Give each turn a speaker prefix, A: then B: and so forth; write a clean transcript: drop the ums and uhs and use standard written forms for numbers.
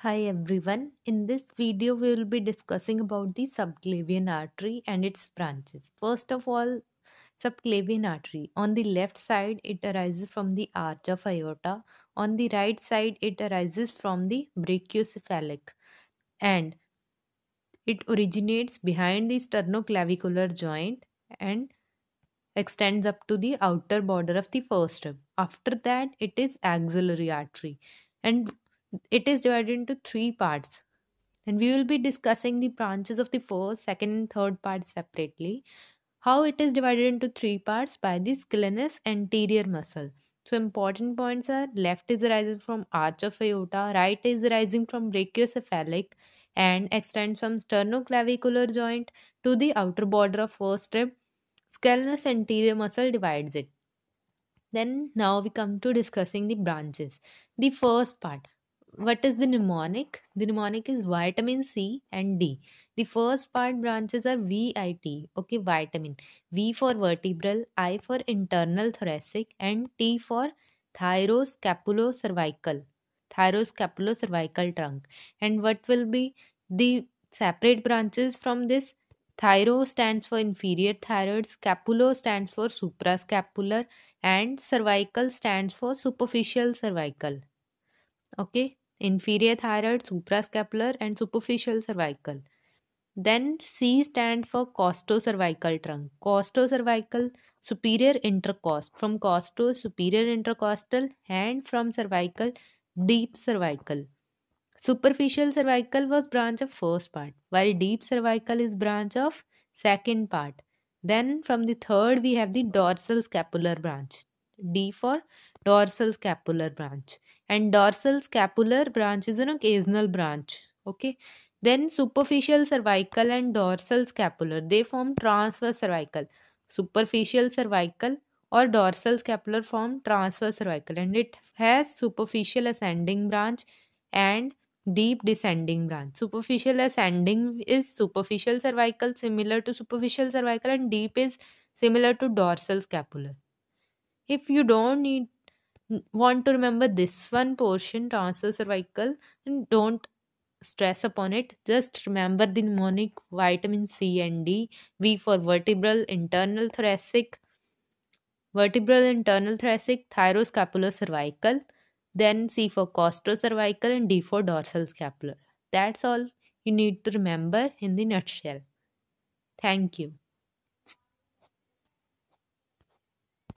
A: Hi everyone. In this video we will be discussing about the subclavian artery and its branches. First of all, subclavian artery. On the left side it arises from the arch of aorta. On the right side it arises from the brachiocephalic and it originates behind the sternoclavicular joint and extends up to the outer border of the first rib. After that it is axillary artery and it is divided into three parts, and we will be discussing the branches of the first, second, and third parts separately. How it is divided into three parts by the scalenus anterior muscle. So important points are: left is arising from arch of aorta, right is arising from brachiocephalic, and extends from sternoclavicular joint to the outer border of first rib. Scalenus anterior muscle divides it. Then now we come to discussing the branches. The first part. What is the mnemonic? The mnemonic is vitamin C and D. The first part branches are VIT. Okay, vitamin. V for vertebral, I for internal thoracic, and T for thyroscapulocervical. Thyroscapulocervical trunk. And what will be the separate branches from this? Thyro stands for inferior thyroid, scapulo stands for suprascapular, and cervical stands for superficial cervical. Okay, inferior thyroid, suprascapular, and superficial cervical. Then C stands for costocervical trunk. Costocervical, superior intercost. From costo, superior intercostal, and from cervical, deep cervical. Superficial cervical was branch of first part, while deep cervical is branch of second part. Then from the third we have the dorsal scapular branch. D for dorsal scapular branch. And dorsal scapular branch is an occasional branch. Okay. Then superficial cervical and dorsal scapular, they form transverse cervical. Superficial cervical or dorsal scapular form transverse cervical, and it has superficial ascending branch and deep descending branch. Superficial ascending is superficial cervical, similar to superficial cervical, and deep is similar to dorsal scapular. If you don't want to remember this one portion, transverse cervical, and don't stress upon it. Just remember the mnemonic vitamin C and D. V for vertebral internal thoracic, thyroscapulocervical, then C for costocervical, and D for dorsal scapular. That's all you need to remember in the nutshell. Thank you.